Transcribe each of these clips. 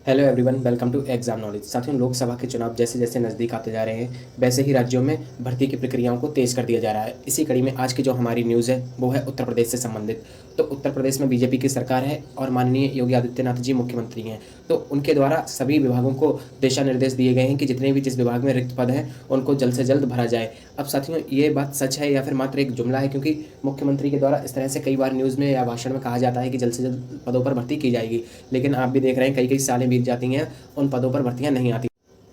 Hello everyone, welcome to exam knowledge. साथियों, लोकसभा के चुनाव जैसे जैसे नज़दीक आते जा रहे हैं वैसे ही राज्यों में भर्ती की प्रक्रियाओं को तेज़ कर दिया जा रहा है। इसी कड़ी में आज की जो हमारी न्यूज़ है वो है उत्तर प्रदेश से संबंधित। तो उत्तर प्रदेश में बीजेपी की सरकार है और माननीय योगी आदित्यनाथ जी मुख्यमंत्री हैं। तो उनके द्वारा सभी विभागों को दिशा निर्देश दिए गए हैं कि जितने भी जिस विभाग में रिक्त पद हैं उनको जल्द से जल्द भरा जाए। अब साथियों, ये बात सच है या फिर मात्र एक जुमला है? क्योंकि मुख्यमंत्री के द्वारा इस तरह से कई बार न्यूज़ में या भाषण में कहा जाता है कि जल्द से जल्द पदों पर भर्ती की जाएगी, लेकिन आप भी देख रहे हैं कई कई सालें बीत जाती हैं, उन पदों पर भर्तियां नहीं आती।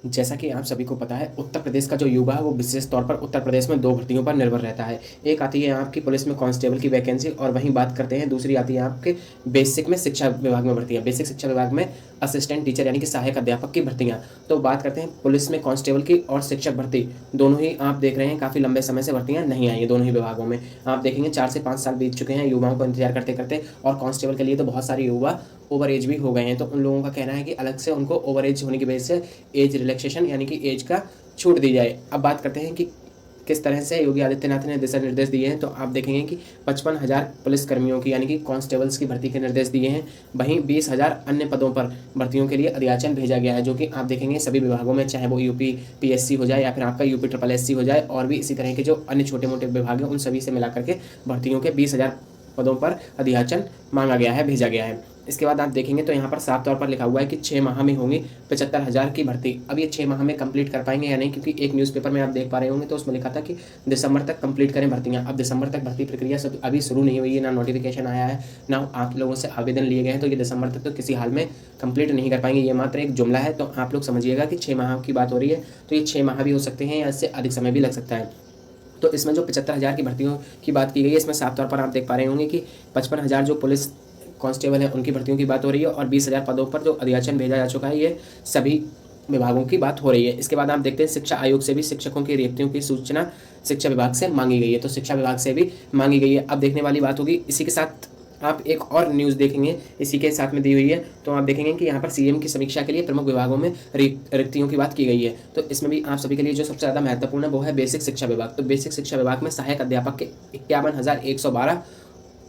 जैसा कि आप सभी को पता है, उत्तर प्रदेश का जो युवा है वो विशेष तौर पर उत्तर प्रदेश में दो भर्तियों पर निर्भर रहता है। एक आती है आपकी पुलिस में कांस्टेबल की वैकेंसी, और वहीं बात करते हैं दूसरी आती है आपके बेसिक में शिक्षा विभाग में भर्तियां। बेसिक शिक्षा विभाग में असिस्टेंट टीचर यानी कि सहायक अध्यापक की भर्तियां। तो बात करते हैं पुलिस में कांस्टेबल की और शिक्षक भर्ती, दोनों ही आप देख रहे हैं काफ़ी लंबे समय से भर्तियां नहीं आई है दोनों ही विभागों में। आप देखेंगे 4 से 5 साल बीत चुके हैं युवाओं को इंतजार करते करते, और कांस्टेबल के लिए तो बहुत सारे युवा ओवर एज भी हो गए हैं। तो उन लोगों का कहना है कि अलग से उनको ओवर एज होने की वजह से एज रिलैक्सेशन यानी कि एज का छूट दी जाए। अब बात करते हैं कि किस तरह से योगी आदित्यनाथ ने दिशा निर्देश दिए हैं। तो आप देखेंगे कि 55,000 पुलिसकर्मियों की यानी कि कांस्टेबल्स की भर्ती के निर्देश दिए हैं। वहीं 20,000 अन्य पदों पर भर्तियों के लिए अधियाचन भेजा गया है, जो कि आप देखेंगे सभी विभागों में, चाहे वो यूपी पीएससी हो जाए या फिर आपका यूपी ट्रिपल एससी हो जाए, और भी इसी तरह के जो अन्य छोटे मोटे विभाग हैं उन सभी से मिला करके भर्तियों के 20,000 पदों पर अधियाचन मांगा गया है, भेजा गया है। इसके बाद आप देखेंगे तो यहाँ पर साफ तौर पर लिखा हुआ है कि 6 माह में होंगी 75,000 की भर्ती। अब ये 6 माह में कंप्लीट कर पाएंगे या नहीं, क्योंकि एक न्यूज़पेपर में आप देख पा रहे होंगे तो उसमें लिखा था कि दिसंबर तक कंप्लीट करें भर्तियाँ। अब दिसंबर तक भर्ती प्रक्रिया सब अभी शुरू नहीं हुई है, ना नोटिफिकेशन आया है, ना आप लोगों से आवेदन लिए गए हैं। तो ये दिसंबर तक तो किसी हाल में कंप्लीट नहीं कर पाएंगे, ये मात्र एक जुमला है। तो आप लोग समझिएगा कि 6 माह की बात हो रही है, तो ये 6 माह भी हो सकते हैं या इससे अधिक समय भी लग सकता है। तो इसमें जो 75,000 की भर्तियों की बात की गई है, इसमें साफ तौर पर आप देख पा रहे होंगे कि 55,000 जो पुलिस कांस्टेबल है उनकी भर्तियों की बात हो रही है, और 20,000 पदों पर जो अधियाचन भेजा जा चुका है, ये सभी विभागों की बात हो रही है। इसके बाद आप देखते हैं शिक्षा आयोग से भी शिक्षकों की रिक्तियों की सूचना शिक्षा विभाग से मांगी गई है, तो शिक्षा विभाग से भी मांगी गई है। अब देखने वाली बात होगी, इसी के साथ आप एक और न्यूज़ देखेंगे इसी के साथ में दी हुई है। तो आप देखेंगे कि यहाँ पर सीएम की समीक्षा के लिए प्रमुख विभागों में रिक्तियों की बात की गई है। तो इसमें भी आप सभी के लिए जो सबसे ज़्यादा महत्वपूर्ण है वो है बेसिक शिक्षा विभाग। तो बेसिक शिक्षा विभाग में सहायक अध्यापक के 51,112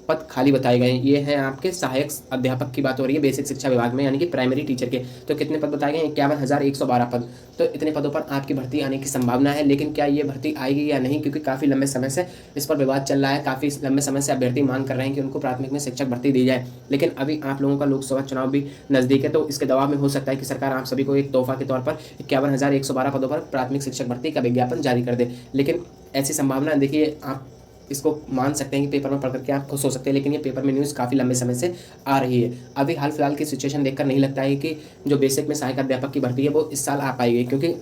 पद खाली बताए गए हैं। ये है आपके सहायक अध्यापक की बात हो रही है बेसिक शिक्षा विभाग में, यानी कि प्राइमरी टीचर के। तो कितने पद बताए गए हैं? 51,112 पद। तो इतने पदों पर आपकी भर्ती आने की संभावना है, लेकिन क्या ये भर्ती आएगी या नहीं, क्योंकि काफ़ी लंबे समय से इस पर विवाद चल रहा है। काफ़ी लंबे समय से अभ्यर्थी मांग कर रहे हैं कि उनको प्राथमिक में शिक्षक भर्ती दी जाए, लेकिन अभी आप लोगों का लोकसभा चुनाव भी नज़दीक है, तो इसके दबाव में हो सकता है कि सरकार आप सभी को एक तोहफा के तौर पर 51,112 पदों पर प्राथमिक शिक्षक भर्ती का विज्ञापन जारी कर दे। लेकिन ऐसी संभावना, देखिए, आप इसको मान सकते हैं कि पेपर में पढ़ करके आप खुश हो सकते हैं, लेकिन ये पेपर में न्यूज़ काफ़ी लंबे समय से आ रही है। अभी हाल फिलहाल की सिचुएशन देखकर नहीं लगता है कि जो बेसिक में सहायक अध्यापक की भर्ती है वो इस साल आ पाएगी, क्योंकि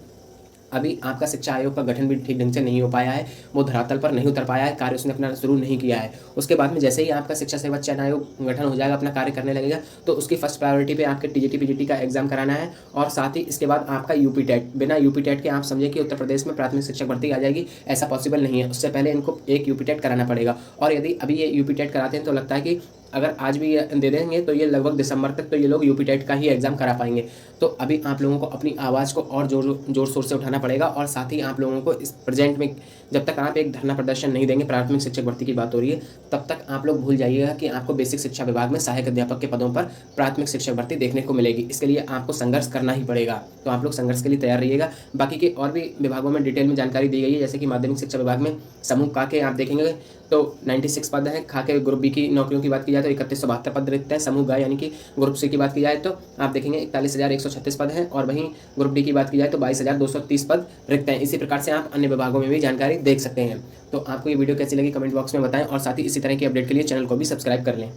अभी आपका शिक्षा आयोग का गठन भी ठीक ढंग से नहीं हो पाया है, वो धरातल पर नहीं उतर पाया है, कार्य उसने अपना शुरू नहीं किया है। उसके बाद में जैसे ही आपका शिक्षा सेवा चयन आयोग गठन हो जाएगा, अपना कार्य करने लगेगा, तो उसकी फर्स्ट प्रायोरिटी पे आपके टीजीटी पीजीटी का एग्जाम कराना है, और साथ ही इसके बाद आपका यूपी टेट। बिना यूपी टेट के आप समझिए कि उत्तर प्रदेश में प्राथमिक शिक्षक भर्ती आ जाएगी, ऐसा पॉसिबल नहीं है। उससे पहले इनको एक यूपी टेट कराना पड़ेगा, और यदि अभी ये यूपी टेट कराते हैं तो लगता है कि अगर आज भी ये दे देंगे तो ये लगभग दिसंबर तक तो ये लोग यूपी टेट का ही एग्ज़ाम करा पाएंगे। तो अभी आप लोगों को अपनी आवाज़ को और जोर शोर से उठाना पड़ेगा, और साथ ही आप लोगों को इस प्रेजेंट में जब तक आप एक धरना प्रदर्शन नहीं देंगे, प्राथमिक शिक्षक भर्ती की बात हो रही है, तब तक आप लोग भूल जाइएगा कि आपको बेसिक शिक्षा विभाग में सहायक अध्यापक के पदों पर प्राथमिक शिक्षक भर्ती देखने को मिलेगी। इसके लिए आपको संघर्ष करना ही पड़ेगा, तो आप लोग संघर्ष के लिए तैयार रहिएगा। बाकी के और भी विभागों में डिटेल में जानकारी दी गई है, जैसे कि माध्यमिक शिक्षा विभाग में समूह का के आप देखेंगे तो 96 पद हैं। खा के ग्रुप बी की नौकरियों की बात की जाए तो 3172 पद रिक्त हैं। समूह ग यानी कि ग्रुप सी की बात की जाए तो आप देखेंगे 41,136 पद हैं, और वहीं ग्रुप डी की बात की जाए तो 22,230 पद रिक्त हैं। इसी प्रकार से आप अन्य विभागों में भी जानकारी देख सकते हैं। तो आपको ये वीडियो कैसी लगी कमेंट बॉक्स में बताएं, और साथ ही इसी तरह की अपडेट के लिए चैनल को भी सब्सक्राइब कर लें।